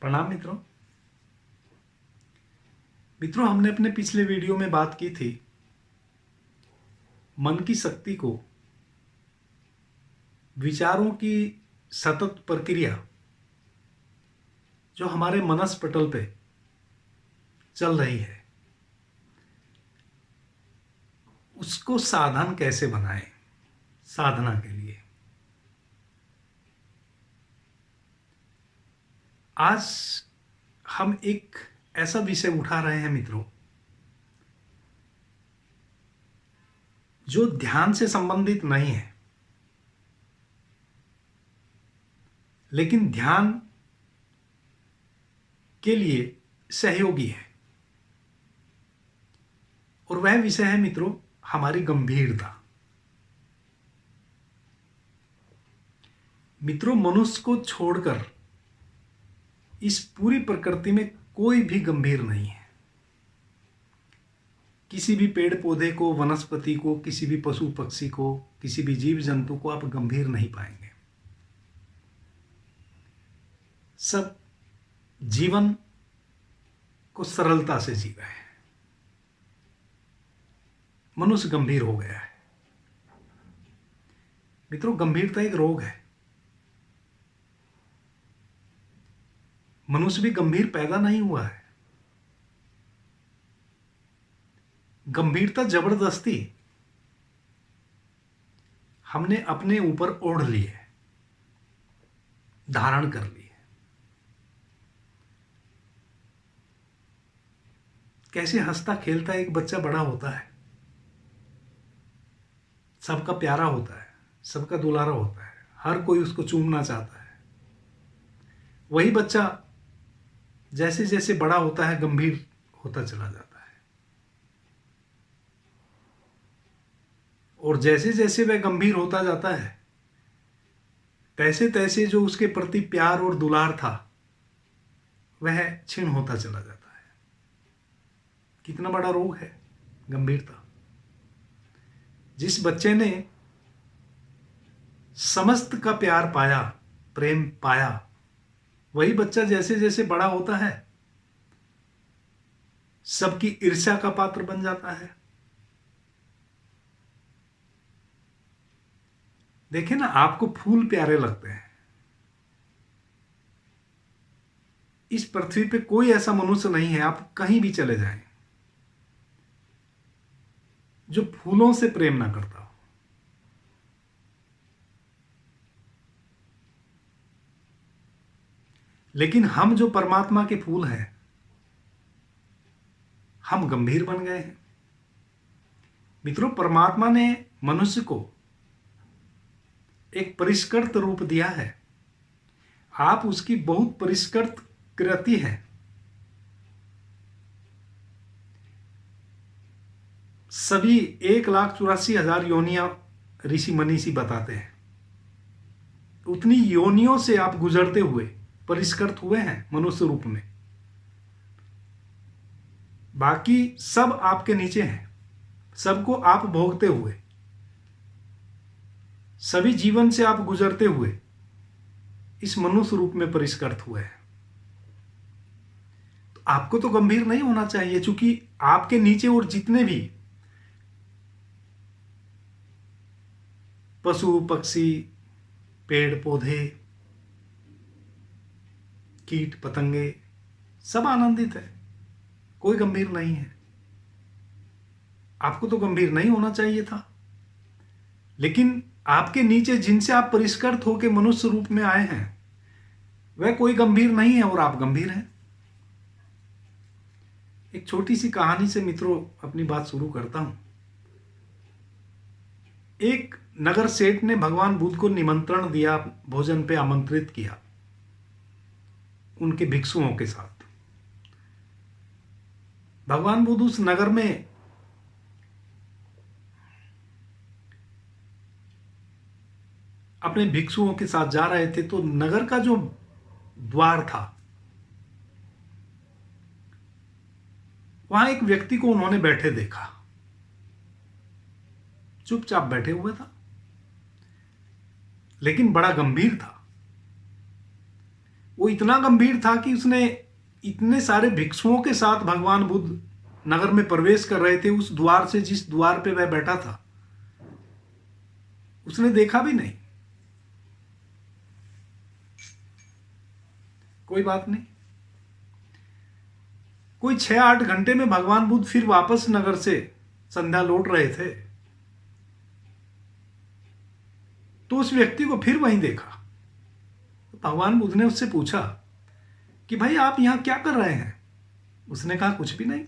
प्रणाम मित्रों। हमने अपने पिछले वीडियो में बात की थी मन की शक्ति को, विचारों की सतत प्रक्रिया जो हमारे मनस पटल पे चल रही है, उसको साधन कैसे बनाएं। साधना के लिए आज हम एक ऐसा विषय उठा रहे हैं मित्रों, जो ध्यान से संबंधित नहीं है, लेकिन ध्यान के लिए सहयोगी है। और वह विषय है मित्रों हमारी गंभीरता। मित्रों, मनुष्य को छोड़कर इस पूरी प्रकृति में कोई भी गंभीर नहीं है। किसी भी पेड़ पौधे को, वनस्पति को, किसी भी पशु पक्षी को, किसी भी जीव जंतु को आप गंभीर नहीं पाएंगे। सब जीवन को सरलता से जी रहे हैं। मनुष्य गंभीर हो गया है। मित्रों, गंभीरता एक रोग है। मनुष्य भी गंभीर पैदा नहीं हुआ है। गंभीरता जबरदस्ती हमने अपने ऊपर ओढ़ ली है, धारण कर ली है। कैसे हंसता खेलता एक बच्चा बड़ा होता है, सबका प्यारा होता है, सबका दुलारा होता है, हर कोई उसको चूमना चाहता है। वही बच्चा जैसे जैसे बड़ा होता है गंभीर होता चला जाता है, और जैसे जैसे वह गंभीर होता जाता है तैसे तैसे जो उसके प्रति प्यार और दुलार था वह क्षीण होता चला जाता है। कितना बड़ा रोग है गंभीरता। जिस बच्चे ने समस्त का प्यार पाया, प्रेम पाया, वही बच्चा जैसे जैसे बड़ा होता है सबकी ईर्ष्या का पात्र बन जाता है। देखिए ना, आपको फूल प्यारे लगते हैं। इस पृथ्वी पे कोई ऐसा मनुष्य नहीं है, आप कहीं भी चले जाएं, जो फूलों से प्रेम ना करता हो। लेकिन हम जो परमात्मा के फूल हैं, हम गंभीर बन गए हैं। मित्रों, परमात्मा ने मनुष्य को एक परिष्कृत रूप दिया है। आप उसकी बहुत परिष्कृत कृति हैं। सभी 1,84,000 योनियां ऋषि मनीषी बताते हैं। उतनी योनियों से आप गुजरते हुए परिष्कृत हुए हैं मनुष्य रूप में। बाकी सब आपके नीचे हैं, सबको आप भोगते हुए, सभी जीवन से आप गुजरते हुए इस मनुष्य रूप में परिष्कृत हुए हैं। तो आपको तो गंभीर नहीं होना चाहिए, क्योंकि आपके नीचे और जितने भी पशु पक्षी, पेड़ पौधे, कीट पतंगे सब आनंदित है, कोई गंभीर नहीं है। आपको तो गंभीर नहीं होना चाहिए था। लेकिन आपके नीचे जिनसे आप परिष्कृत होकर मनुष्य रूप में आए हैं वह कोई गंभीर नहीं है और आप गंभीर हैं। एक छोटी सी कहानी से मित्रों अपनी बात शुरू करता हूं। एक नगर सेठ ने भगवान बुद्ध को निमंत्रण दिया, भोजन पे आमंत्रित किया उनके भिक्षुओं के साथ। भगवान बुद्ध उस नगर में अपने भिक्षुओं के साथ जा रहे थे, तो नगर का जो द्वार था वहां एक व्यक्ति को उन्होंने बैठे देखा, चुपचाप बैठे हुए था, लेकिन बड़ा गंभीर था। वो इतना गंभीर था कि उसने इतने सारे भिक्षुओं के साथ भगवान बुद्ध नगर में प्रवेश कर रहे थे, उस द्वार से जिस द्वार पे वह बैठा था उसने देखा भी नहीं। कोई बात नहीं, कोई 6-8 घंटे में भगवान बुद्ध फिर वापस नगर से संध्या लौट रहे थे, तो उस व्यक्ति को फिर वहीं देखा। भगवान बुद्ध ने उससे पूछा कि भाई आप यहां क्या कर रहे हैं? उसने कहा कुछ भी नहीं।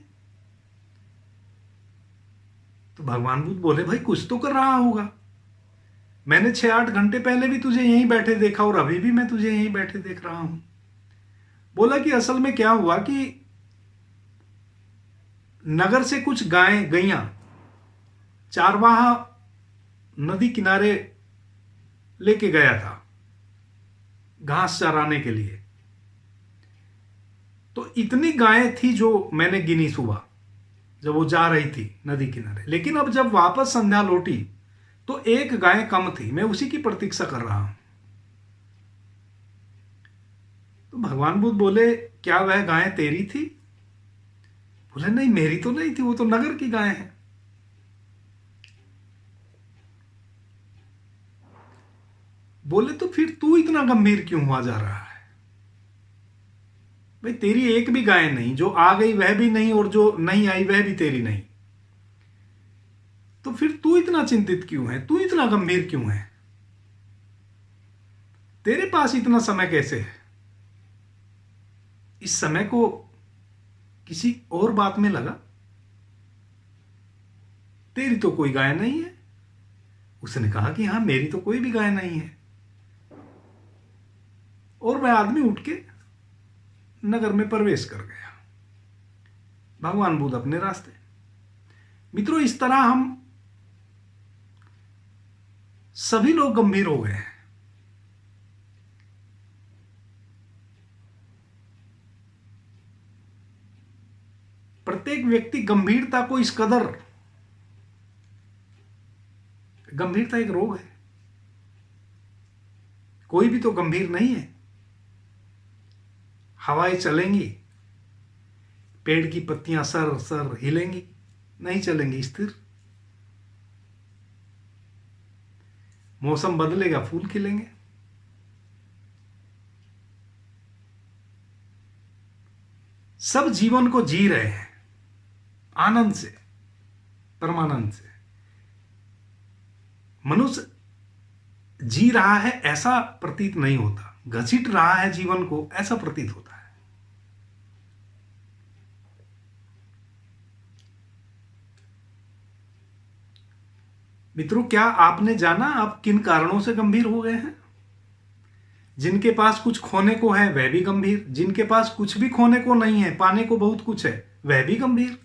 तो भगवान बुद्ध बोले भाई कुछ तो कर रहा होगा, मैंने 6-8 घंटे पहले भी तुझे यहीं बैठे देखा और अभी भी मैं तुझे यहीं बैठे देख रहा हूं। बोला कि असल में क्या हुआ कि नगर से कुछ गायें गैया चारवाहा नदी किनारे लेके गया था घास चराने के लिए। तो इतनी गायें थी जो मैंने गिनी सुबह जब वो जा रही थी नदी किनारे, लेकिन अब जब वापस संध्या लौटी तो एक गाय कम थी, मैं उसी की प्रतीक्षा कर रहा हूं। तो भगवान बुद्ध बोले क्या वह गाय तेरी थी? बोले नहीं मेरी तो नहीं थी, वो तो नगर की गाय है। बोले तो फिर तू इतना गंभीर क्यों हुआ जा रहा है? भाई तेरी एक भी गाय नहीं, जो आ गई वह भी नहीं और जो नहीं आई वह भी तेरी नहीं, तो फिर तू इतना चिंतित क्यों है? तू इतना गंभीर क्यों है? तेरे पास इतना समय कैसे है? इस समय को किसी और बात में लगा। तेरी तो कोई गाय नहीं है। उसने कहा कि हां मेरी तो कोई भी गाय नहीं है। और वह आदमी उठ के नगर में प्रवेश कर गया, भगवान बुद्ध अपने रास्ते। मित्रों, इस तरह हम सभी लोग गंभीर हो गए हैं। प्रत्येक व्यक्ति गंभीरता को इस कदर, गंभीरता एक रोग है, कोई भी तो गंभीर नहीं है। हवाएं चलेंगी, पेड़ की पत्तियां सर सर हिलेंगी, नहीं चलेंगी स्थिर। मौसम बदलेगा, फूल खिलेंगे। सब जीवन को जी रहे हैं आनंद से, परमानंद से। मनुष्य जी रहा है ऐसा प्रतीत नहीं होता, घसीट रहा है जीवन को ऐसा प्रतीत होता है। मित्रों, क्या आपने जाना आप किन कारणों से गंभीर हो गए हैं? जिनके पास कुछ खोने को है वह भी गंभीर, जिनके पास कुछ भी खोने को नहीं है, पाने को बहुत कुछ है, वह भी गंभीर।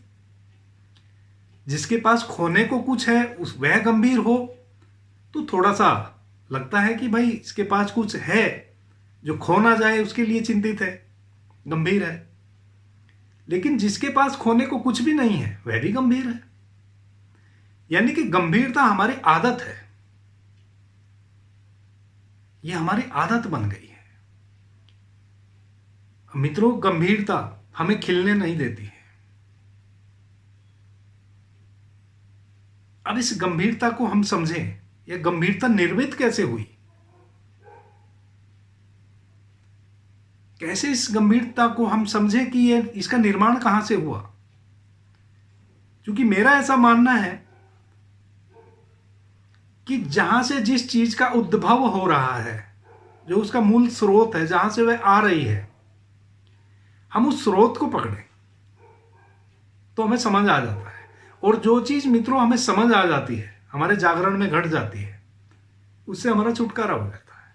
जिसके पास खोने को कुछ है उस वह गंभीर हो तो थोड़ा सा लगता है कि भाई इसके पास कुछ है, जो खो ना जाए उसके लिए चिंतित है, गंभीर है। लेकिन जिसके पास खोने को कुछ भी नहीं है वह भी गंभीर है। यानी कि गंभीरता हमारी आदत है, यह हमारी आदत बन गई है। मित्रों, गंभीरता हमें खिलने नहीं देती है। अब इस गंभीरता को हम समझें, यह गंभीरता निर्मित कैसे हुई, कैसे इस गंभीरता को हम समझें कि यह इसका निर्माण कहां से हुआ। क्योंकि मेरा ऐसा मानना है कि जहां से जिस चीज का उद्भव हो रहा है, जो उसका मूल स्रोत है, जहां से वह आ रही है, हम उस स्रोत को पकड़ें तो हमें समझ आ जाता है। और जो चीज मित्रों हमें समझ आ जाती है, हमारे जागरण में घट जाती है, उससे हमारा छुटकारा हो जाता है।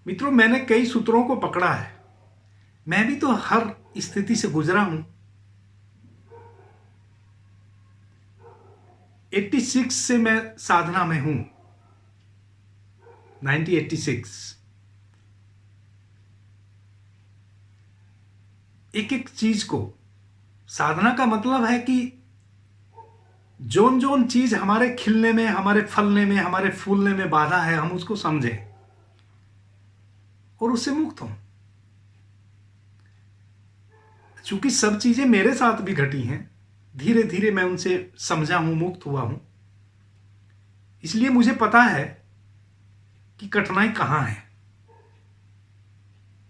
मित्रों, मैंने कई सूत्रों को पकड़ा है, मैं भी तो हर स्थिति से गुजरा हूं। 86 से मैं साधना में हूं, 1986। एक एक चीज को, साधना का मतलब है कि जोन जोन चीज हमारे खिलने में, हमारे फलने में, हमारे फूलने में बाधा है, हम उसको समझें और उससे मुक्त हों। चूंकि सब चीजें मेरे साथ भी घटी हैं, धीरे धीरे मैं उनसे समझा हूं, मुक्त हुआ हूं, इसलिए मुझे पता है कि कठिनाई कहां है।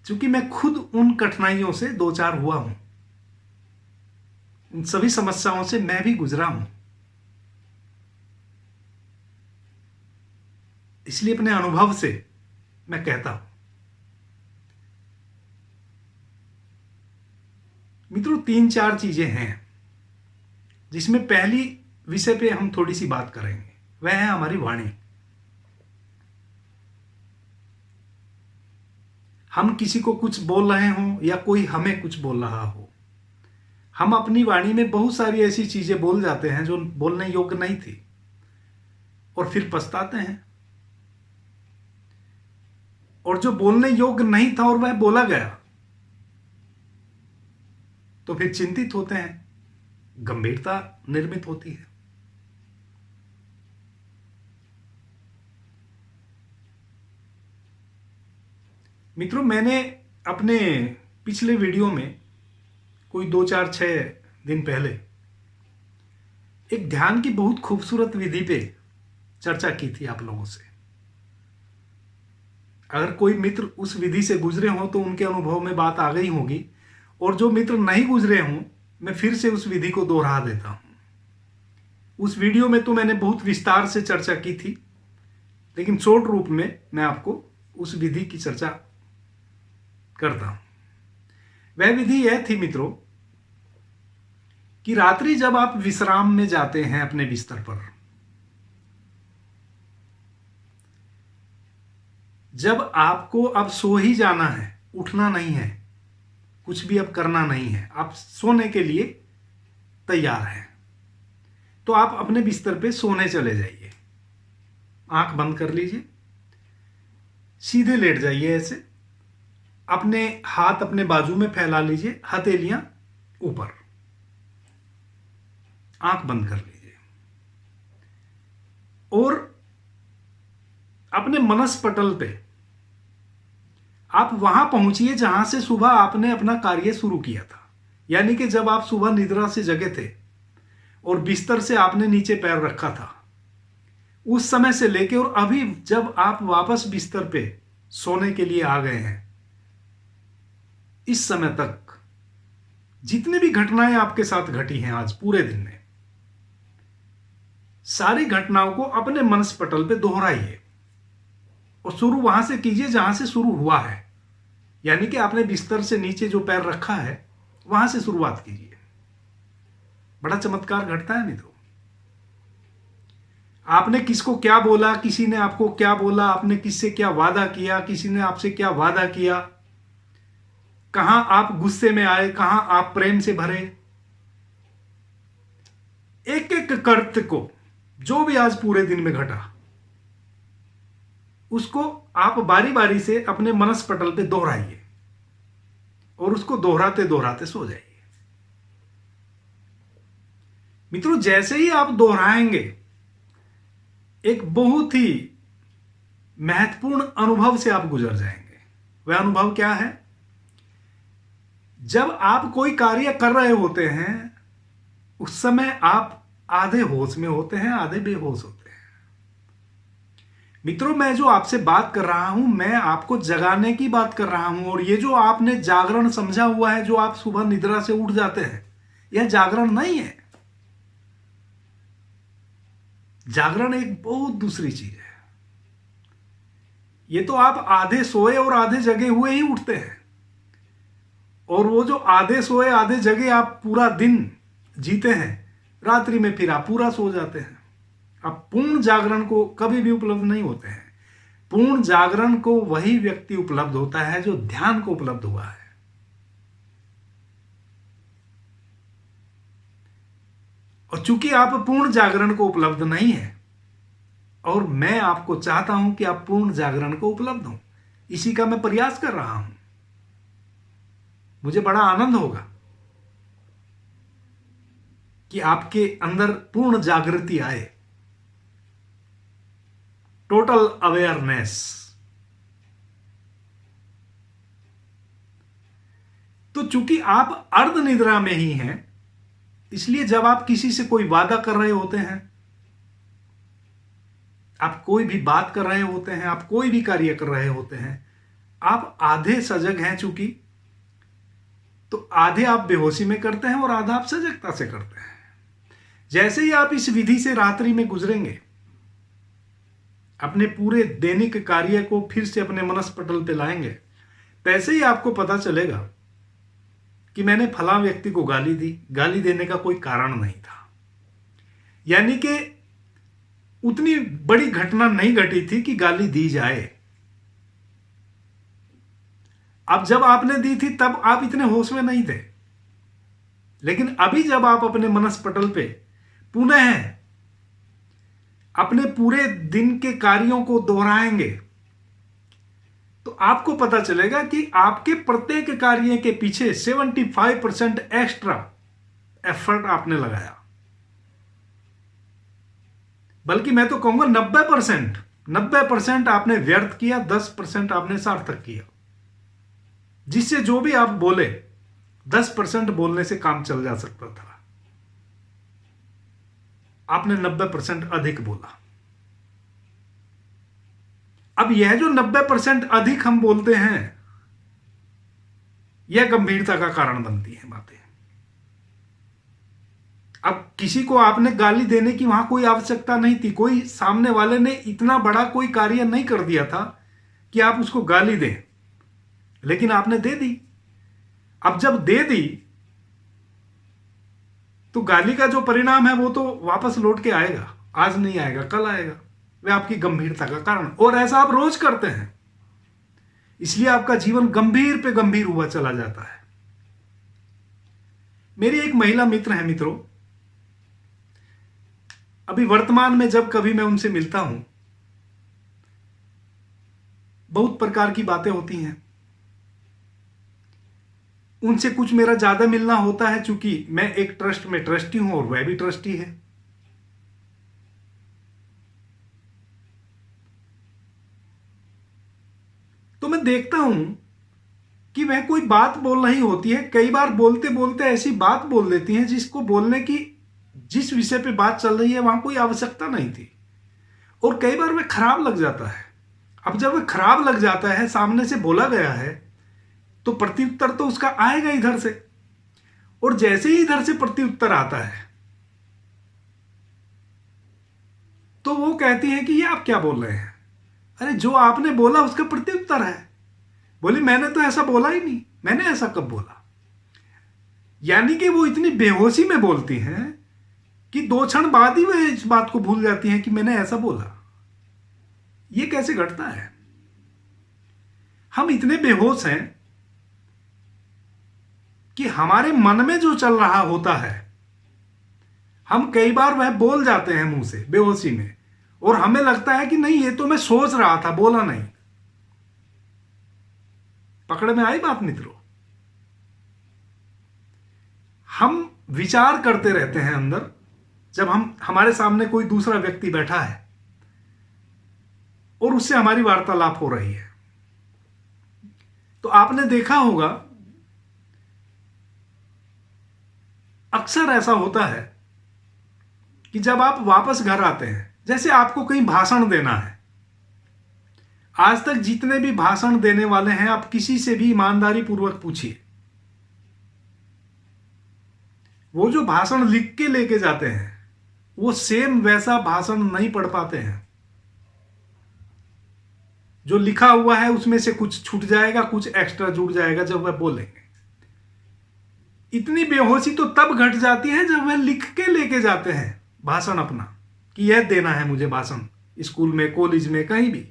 चूंकि मैं खुद उन कठिनाइयों से दो चार हुआ हूं, उन सभी समस्याओं से मैं भी गुजरा हूं, इसलिए अपने अनुभव से मैं कहता हूं। मित्रों, 3-4 चीजें हैं जिसमें पहली विषय पे हम थोड़ी सी बात करेंगे, वह है हमारी वाणी। हम किसी को कुछ बोल रहे हों या कोई हमें कुछ बोल रहा हो, हम अपनी वाणी में बहुत सारी ऐसी चीजें बोल जाते हैं जो बोलने योग्य नहीं थी और फिर पछताते हैं। और जो बोलने योग्य नहीं था और वह बोला गया तो फिर चिंतित होते हैं, गंभीरता निर्मित होती है। मित्रों, मैंने अपने पिछले वीडियो में कोई 2-4-6 दिन पहले एक ध्यान की बहुत खूबसूरत विधि पे चर्चा की थी आप लोगों से। अगर कोई मित्र उस विधि से गुजरे हों तो उनके अनुभव में बात आ गई होगी, और जो मित्र नहीं गुजरे हों मैं फिर से उस विधि को दोहरा देता हूं। उस वीडियो में तो मैंने बहुत विस्तार से चर्चा की थी, लेकिन शॉर्ट रूप में मैं आपको उस विधि की चर्चा करता हूं। वह विधि यह थी मित्रों कि रात्रि जब आप विश्राम में जाते हैं अपने बिस्तर पर, जब आपको अब सो ही जाना है, उठना नहीं है, कुछ भी अब करना नहीं है, आप सोने के लिए तैयार हैं, तो आप अपने बिस्तर पे सोने चले जाइए। आंख बंद कर लीजिए, सीधे लेट जाइए, ऐसे अपने हाथ अपने बाजू में फैला लीजिए, हथेलियां ऊपर, आंख बंद कर लीजिए और अपने मनस पटल पे आप वहां पहुंचिए जहां से सुबह आपने अपना कार्य शुरू किया था। यानी कि जब आप सुबह निद्रा से जगे थे और बिस्तर से आपने नीचे पैर रखा था, उस समय से लेके और अभी जब आप वापस बिस्तर पे सोने के लिए आ गए हैं, इस समय तक जितनी भी घटनाएं आपके साथ घटी हैं आज पूरे दिन में, सारी घटनाओं को अपने मनस पटल पे दोहराइए और शुरू वहां से कीजिए जहां से शुरू हुआ है। यानी कि आपने बिस्तर से नीचे जो पैर रखा है वहां से शुरुआत कीजिए। बड़ा चमत्कार घटता है मित्रों। आपने किसको क्या बोला, किसी ने आपको क्या बोला, आपने किससे क्या वादा किया, किसी ने आपसे क्या वादा किया, कहां आप गुस्से में आए, कहां आप प्रेम से भरे, एक एक कृत्य को जो भी आज पूरे दिन में घटा उसको आप बारी बारी से अपने मनस पटल पे दोहराइए और उसको दोहराते दोहराते सो जाइए। मित्रों, जैसे ही आप दोहराएंगे एक बहुत ही महत्वपूर्ण अनुभव से आप गुजर जाएंगे। वह अनुभव क्या है? जब आप कोई कार्य कर रहे होते हैं उस समय आप आधे होश में होते हैं, आधे बेहोश होते हैं। मित्रों, मैं जो आपसे बात कर रहा हूं, मैं आपको जगाने की बात कर रहा हूं। और ये जो आपने जागरण समझा हुआ है, जो आप सुबह निद्रा से उठ जाते हैं, यह जागरण नहीं है। जागरण एक बहुत दूसरी चीज है। ये तो आप आधे सोए और आधे जगे हुए ही उठते हैं, और वो जो आधे सोए आधे जगे आप पूरा दिन जीते हैं, रात्रि में फिर आप पूरा सो जाते हैं। आप पूर्ण जागरण को कभी भी उपलब्ध नहीं होते हैं। पूर्ण जागरण को वही व्यक्ति उपलब्ध होता है जो ध्यान को उपलब्ध हुआ है। और चूंकि आप पूर्ण जागरण को उपलब्ध नहीं है, और मैं आपको चाहता हूं कि आप पूर्ण जागरण को उपलब्ध हो, इसी का मैं प्रयास कर रहा हूं। मुझे बड़ा आनंद होगा कि आपके अंदर पूर्ण जागृति आए, टोटल अवेयरनेस। तो चूंकि आप अर्ध निद्रा में ही हैं, इसलिए जब आप किसी से कोई वादा कर रहे होते हैं, आप कोई भी बात कर रहे होते हैं, आप कोई भी कार्य कर रहे होते हैं, आप आधे सजग हैं चूंकि, तो आधे आप बेहोशी में करते हैं और आधा आप सजगता से करते हैं। जैसे ही आप इस विधि से रात्रि में गुजरेंगे, अपने पूरे दैनिक कार्य को फिर से अपने मनस पटल पे लाएंगे, तैसे ही आपको पता चलेगा कि मैंने फलां व्यक्ति को गाली दी, गाली देने का कोई कारण नहीं था, यानी कि उतनी बड़ी घटना नहीं घटी थी कि गाली दी जाए। अब जब आपने दी थी तब आप इतने होश में नहीं थे, लेकिन अभी जब आप अपने मनस पटल पे पुनः अपने पूरे दिन के कार्यों को दोहराएंगे, तो आपको पता चलेगा कि आपके प्रत्येक कार्य के पीछे 75% एक्स्ट्रा एफर्ट आपने लगाया, बल्कि मैं तो कहूंगा 90% आपने व्यर्थ किया, 10% आपने सार्थक किया। जिससे जो भी आप बोले, 10% बोलने से काम चल जा सकता था, आपने 90% अधिक बोला। अब यह जो 90% अधिक हम बोलते हैं, यह गंभीरता का कारण बनती है बातें। अब किसी को आपने गाली देने की वहां कोई आवश्यकता नहीं थी, कोई सामने वाले ने इतना बड़ा कोई कार्य नहीं कर दिया था कि आप उसको गाली दें, लेकिन आपने दे दी। अब जब दे दी तो गाली का जो परिणाम है वो तो वापस लौट के आएगा, आज नहीं आएगा, कल आएगा। वह आपकी गंभीरता का कारण, और ऐसा आप रोज करते हैं, इसलिए आपका जीवन गंभीर पे गंभीर हुआ चला जाता है। मेरी एक महिला मित्र है मित्रों, अभी वर्तमान में जब कभी मैं उनसे मिलता हूं, बहुत प्रकार की बातें होती हैं। उनसे कुछ मेरा ज्यादा मिलना होता है, चूंकि मैं एक ट्रस्ट में ट्रस्टी हूं और वह भी ट्रस्टी है। तो मैं देखता हूं कि वह कोई बात बोल रही होती है, कई बार बोलते बोलते ऐसी बात बोल देती हैं जिसको बोलने की, जिस विषय पे बात चल रही है वहां कोई आवश्यकता नहीं थी, और कई बार वह खराब लग जाता है। अब जब वह खराब लग जाता है, सामने से बोला गया है, तो प्रत्युत्तर तो उसका आएगा इधर से, और जैसे ही इधर से प्रत्युत्तर आता है तो वो कहती है कि ये आप क्या बोल रहे हैं, अरे जो आपने बोला उसका प्रत्युत्तर है। बोली मैंने तो ऐसा बोला ही नहीं, मैंने ऐसा कब बोला। यानी कि वो इतनी बेहोशी में बोलती हैं कि 2 क्षण बाद ही वे इस बात को भूल जाती हैं कि मैंने ऐसा बोला। ये कैसे घटता है? हम इतने बेहोश हैं कि हमारे मन में जो चल रहा होता है, हम कई बार वह बोल जाते हैं मुंह से बेहोशी में, और हमें लगता है कि नहीं ये तो मैं सोच रहा था, बोला नहीं। पकड़ में आई बात मित्रों? हम विचार करते रहते हैं अंदर, जब हमारे सामने कोई दूसरा व्यक्ति बैठा है और उससे हमारी वार्तालाप हो रही है, तो आपने देखा होगा अक्सर ऐसा होता है कि जब आप वापस घर आते हैं, जैसे आपको कहीं भाषण देना है, आज तक जितने भी भाषण देने वाले हैं, आप किसी से भी ईमानदारी पूर्वक पूछिए, वो जो भाषण लिख के लेके जाते हैं वो सेम वैसा भाषण नहीं पढ़ पाते हैं। जो लिखा हुआ है उसमें से कुछ छूट जाएगा, कुछ एक्स्ट्रा जुड़ जाएगा जब वह बोलेंगे। इतनी बेहोशी तो तब घट जाती है जब वह लिख के लेके जाते हैं भाषण अपना, कि यह देना है मुझे भाषण, स्कूल में, कॉलेज में, कहीं भी।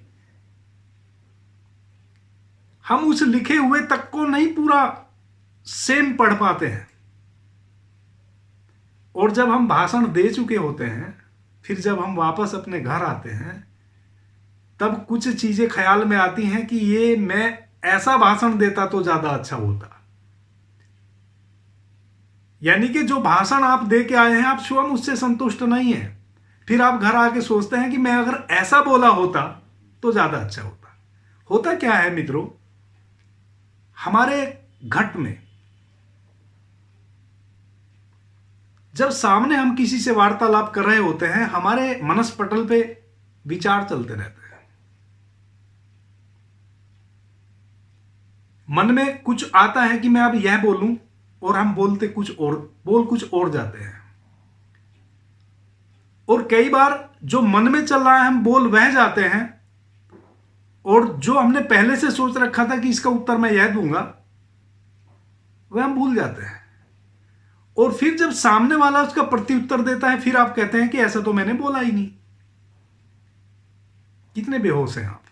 हम उस लिखे हुए तक को नहीं पूरा सेम पढ़ पाते हैं, और जब हम भाषण दे चुके होते हैं, फिर जब हम वापस अपने घर आते हैं, तब कुछ चीजें ख्याल में आती हैं कि ये मैं ऐसा भाषण देता तो ज्यादा अच्छा होता, यानी कि जो भाषण आप दे के आए हैं आप स्वयं उससे संतुष्ट नहीं है, फिर आप घर आके सोचते हैं कि मैं अगर ऐसा बोला होता तो ज्यादा अच्छा होता। होता क्या है मित्रों, हमारे घट में जब सामने हम किसी से वार्तालाप कर रहे होते हैं, हमारे मनस पटल पे विचार चलते रहते हैं। मन में कुछ आता है कि मैं अब यह बोलूं, और हम बोलते कुछ और, बोल कुछ और जाते हैं। और कई बार जो मन में चल रहा है हम बोल वह जाते हैं, और जो हमने पहले से सोच रखा था कि इसका उत्तर मैं यह दूंगा वह हम भूल जाते हैं। और फिर जब सामने वाला उसका प्रत्युत्तर देता है, फिर आप कहते हैं कि ऐसा तो मैंने बोला ही नहीं। कितने बेहोश हैं आप।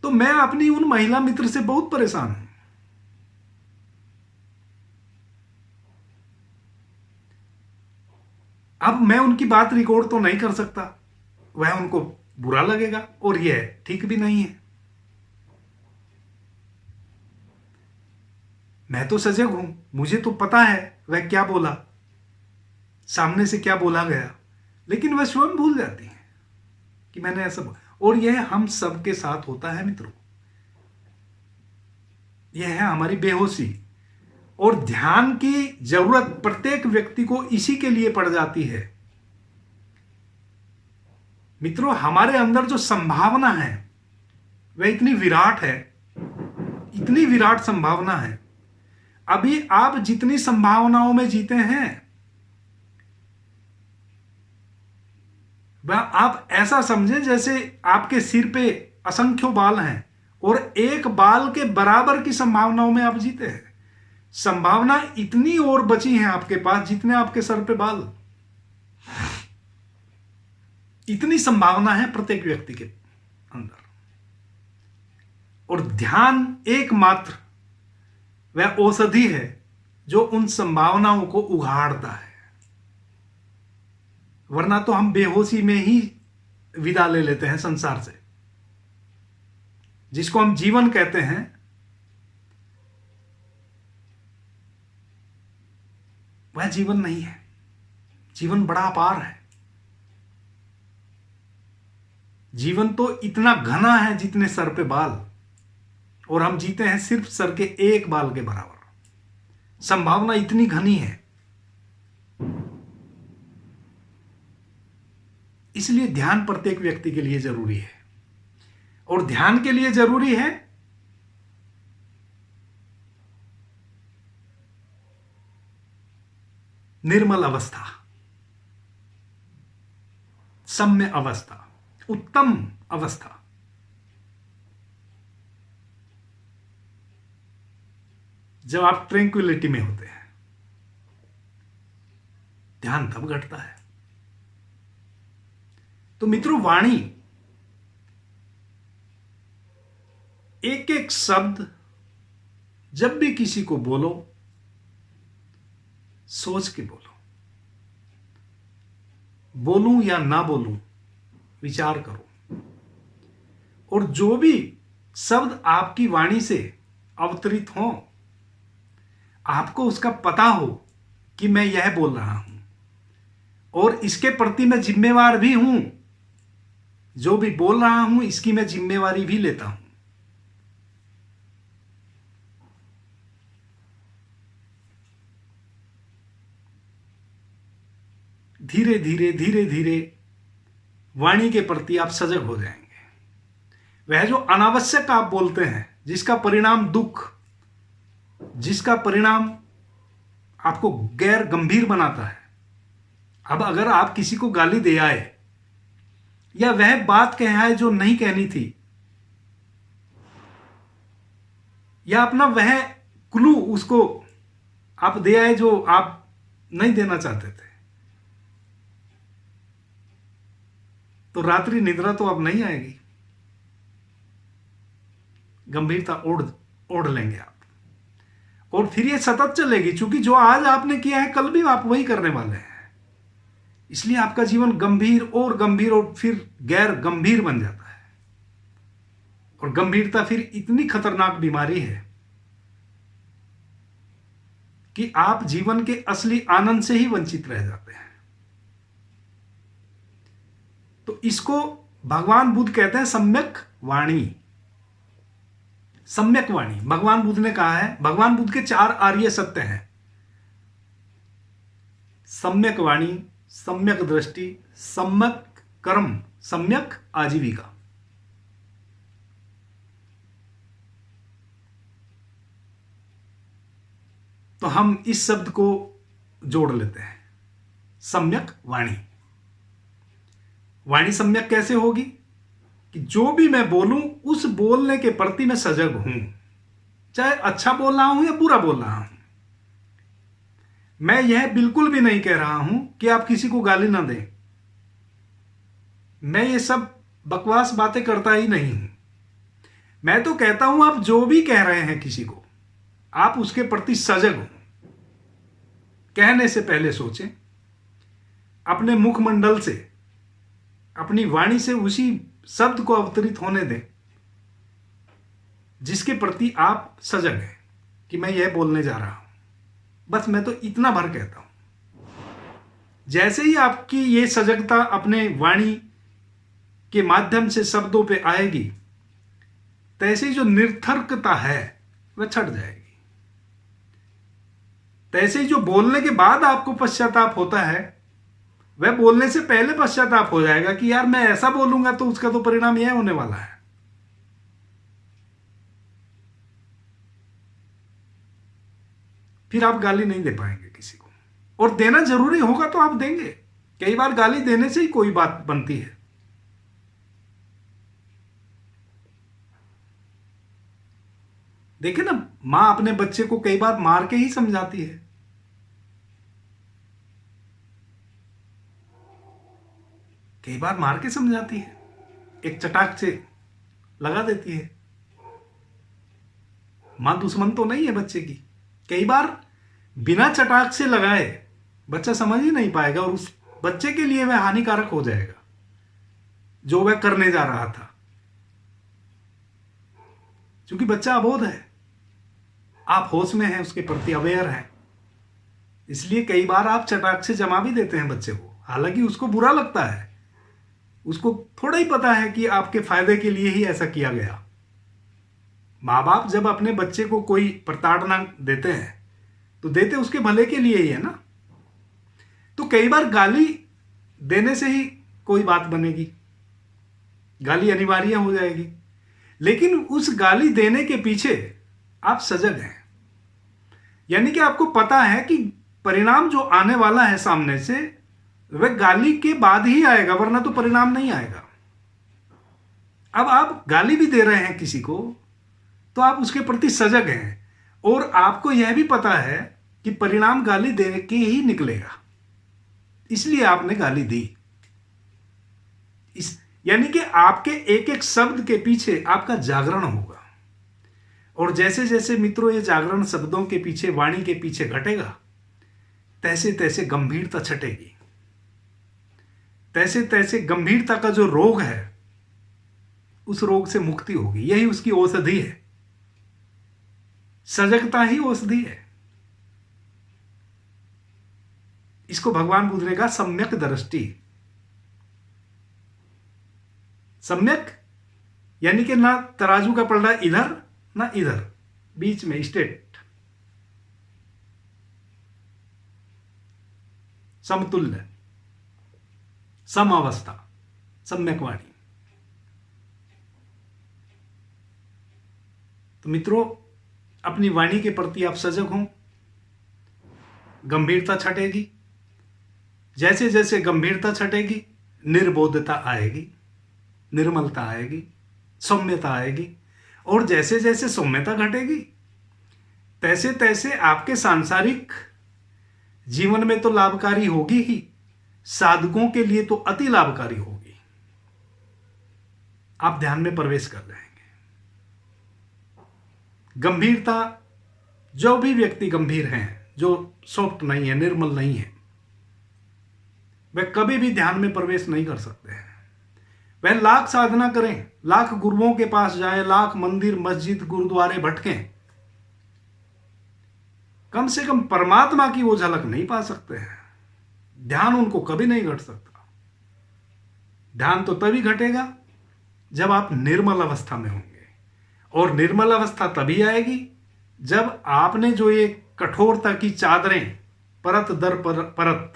तो मैं अपनी उन महिला मित्र से बहुत परेशान हूं। अब मैं उनकी बात रिकॉर्ड तो नहीं कर सकता, वह उनको बुरा लगेगा और यह ठीक भी नहीं है। मैं तो सजग हूं, मुझे तो पता है वह क्या बोला, सामने से क्या बोला गया, लेकिन वह स्वयं भूल जाती है कि मैंने ऐसा बोला। और यह हम सबके साथ होता है मित्रों, यह है हमारी बेहोशी। और ध्यान की जरूरत प्रत्येक व्यक्ति को इसी के लिए पड़ जाती है मित्रों। हमारे अंदर जो संभावना है वह इतनी विराट है, इतनी विराट संभावना है। अभी आप जितनी संभावनाओं में जीते हैं वह आप ऐसा समझें जैसे आपके सिर पे असंख्यों बाल हैं और एक बाल के बराबर की संभावनाओं में आप जीते हैं। संभावना इतनी और बची है आपके पास जितने आपके सर पे बाल। इतनी संभावना है प्रत्येक व्यक्ति के अंदर। और ध्यान एकमात्र वह औषधि है जो उन संभावनाओं को उघाड़ता है, वरना तो हम बेहोशी में ही विदा ले लेते हैं संसार से। जिसको हम जीवन कहते हैं वह जीवन नहीं है। जीवन बड़ा अपार है। जीवन तो इतना घना है जितने सर पे बाल, और हम जीते हैं सिर्फ सर के एक बाल के बराबर। संभावना इतनी घनी है। इसलिए ध्यान प्रत्येक व्यक्ति के लिए जरूरी है। और ध्यान के लिए जरूरी है निर्मल अवस्था, सम्य अवस्था, उत्तम अवस्था। जब आप ट्रैंक्विलिटी में होते हैं ध्यान तब घटता है। तो मित्रों, वाणी एक एक शब्द जब भी किसी को बोलो सोच के बोलो। बोलूं या ना बोलूं विचार करो। और जो भी शब्द आपकी वाणी से अवतरित हो आपको उसका पता हो कि मैं यह बोल रहा हूं और इसके प्रति मैं जिम्मेवार भी हूं। जो भी बोल रहा हूं इसकी मैं जिम्मेवारी भी लेता हूं। धीरे धीरे धीरे धीरे वाणी के प्रति आप सजग हो जाएंगे। वह जो अनावश्यक आप बोलते हैं, जिसका परिणाम दुख, जिसका परिणाम आपको गैर गंभीर बनाता है। अब अगर आप किसी को गाली दे आए या वह बात कह आए जो नहीं कहनी थी, या अपना वह क्लू उसको आप दे आए जो आप नहीं देना चाहते थे, तो रात्रि निद्रा तो अब नहीं आएगी। गंभीरता ओढ़ लेंगे आप, और फिर ये सतत चलेगी। क्योंकि जो आज आपने किया है कल भी आप वही करने वाले हैं। इसलिए आपका जीवन गंभीर और फिर गैर गंभीर बन जाता है। और गंभीरता फिर इतनी खतरनाक बीमारी है कि आप जीवन के असली आनंद से ही वंचित रह जाते हैं। तो इसको भगवान बुद्ध कहते हैं सम्यक वाणी। सम्यक वाणी भगवान बुद्ध ने कहा है। भगवान बुद्ध के 4 आर्य सत्य हैं: सम्यक वाणी, सम्यक दृष्टि, सम्यक कर्म, सम्यक आजीविका। तो हम इस शब्द को जोड़ लेते हैं, सम्यक वाणी। वाणी सम्यक कैसे होगी? कि जो भी मैं बोलूं उस बोलने के प्रति मैं सजग हूं, चाहे अच्छा बोल रहा हूं या बुरा बोल रहा हूं। मैं यह बिल्कुल भी नहीं कह रहा हूं कि आप किसी को गाली ना दें। मैं ये सब बकवास बातें करता ही नहीं हूं। मैं तो कहता हूं आप जो भी कह रहे हैं किसी को, आप उसके प्रति सजग हो। कहने से पहले सोचें, अपने मुखमंडल से, अपनी वाणी से उसी शब्द को अवतरित होने दें जिसके प्रति आप सजग हैं कि मैं यह बोलने जा रहा हूं। बस मैं तो इतना भर कहता हूं। जैसे ही आपकी ये सजगता अपने वाणी के माध्यम से शब्दों पे आएगी, तैसे ही जो निरर्थकता है वह छट जाएगी। तैसे ही जो बोलने के बाद आपको पश्चाताप होता है, वह बोलने से पहले पश्चाताप हो जाएगा कि यार मैं ऐसा बोलूंगा तो उसका तो परिणाम यह होने वाला है। फिर आप गाली नहीं दे पाएंगे किसी को, और देना जरूरी होगा तो आप देंगे। कई बार गाली देने से ही कोई बात बनती है। देखिए ना, मां अपने बच्चे को कई बार मार के ही समझाती है। कई बार मार के समझाती है, एक चटाक से लगा देती है। मां दुश्मन तो नहीं है बच्चे की। कई बार बिना चटाक से लगाए बच्चा समझ ही नहीं पाएगा, और उस बच्चे के लिए वह हानिकारक हो जाएगा जो वह करने जा रहा था, क्योंकि बच्चा अबोध है। आप होश में हैं, उसके प्रति अवेयर हैं, इसलिए कई बार आप चटाक से जमा भी देते हैं बच्चे को। हालांकि उसको बुरा लगता है, उसको थोड़ा ही पता है कि आपके फायदे के लिए ही ऐसा किया गया। माँ बाप जब अपने बच्चे को कोई प्रताड़ना देते हैं तो देते उसके भले के लिए ही है ना। तो कई बार गाली देने से ही कोई बात बनेगी, गाली अनिवार्य हो जाएगी, लेकिन उस गाली देने के पीछे आप सजग हैं। यानी कि आपको पता है कि परिणाम जो आने वाला है सामने से, वह गाली के बाद ही आएगा, वरना तो परिणाम नहीं आएगा। अब आप गाली भी दे रहे हैं किसी को तो आप उसके प्रति सजग हैं, और आपको यह भी पता है कि परिणाम गाली देने के ही निकलेगा, इसलिए आपने गाली दी। यानी कि आपके एक एक शब्द के पीछे आपका जागरण होगा, और जैसे जैसे मित्रों ये जागरण शब्दों के पीछे, वाणी के पीछे घटेगा, तैसे तैसे गंभीरता छटेगी। तैसे तैसे गंभीरता का जो रोग है, उस रोग से मुक्ति होगी। यही उसकी औषधि है। सजगता ही औषधि है। इसको भगवान बुद्ध ने कहा सम्यक दृष्टि। सम्यक यानी कि ना तराजू का पलड़ा इधर ना इधर, बीच में स्टेट, समतुल्य, सम अवस्था, सम्यक वाणी। तो मित्रों, अपनी वाणी के प्रति आप सजग हों, गंभीरता छटेगी। जैसे जैसे गंभीरता छटेगी, निर्बोधता आएगी, निर्मलता आएगी, सौम्यता आएगी, और जैसे जैसे सौम्यता घटेगी, तैसे तैसे आपके सांसारिक जीवन में तो लाभकारी होगी ही, साधकों के लिए तो अति लाभकारी होगी। आप ध्यान में प्रवेश कर जाएंगे। गंभीरता, जो भी व्यक्ति गंभीर हैं, जो सॉफ्ट नहीं है, निर्मल नहीं है, वह कभी भी ध्यान में प्रवेश नहीं कर सकते हैं। वह लाख साधना करें, लाख गुरुओं के पास जाएं, लाख मंदिर, मस्जिद, गुरुद्वारे भटकें, कम से कम परमात्मा की वो झलक नहीं पा सकते हैं। ध्यान उनको कभी नहीं घट सकता। ध्यान तो तभी घटेगा जब आप निर्मल अवस्था में होंगे, और निर्मल अवस्था तभी आएगी जब आपने जो ये कठोरता की चादरें परत दर परत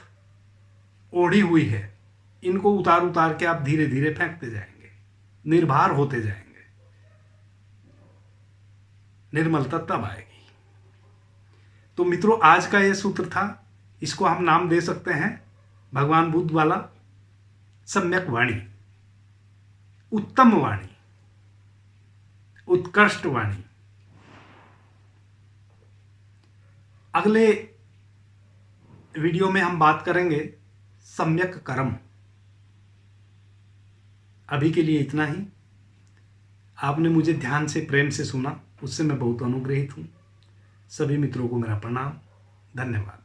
ओढ़ी हुई है, इनको उतार उतार के आप धीरे धीरे फेंकते जाएंगे, निर्भर होते जाएंगे। निर्मलता तब आएगी। तो मित्रों, आज का यह सूत्र था, इसको हम नाम दे सकते हैं भगवान बुद्ध वाला सम्यक वाणी, उत्तम वाणी, उत्कृष्ट वाणी। अगले वीडियो में हम बात करेंगे सम्यक कर्म। अभी के लिए इतना ही। आपने मुझे ध्यान से, प्रेम से सुना, उससे मैं बहुत अनुग्रहित हूं। सभी मित्रों को मेरा प्रणाम। धन्यवाद।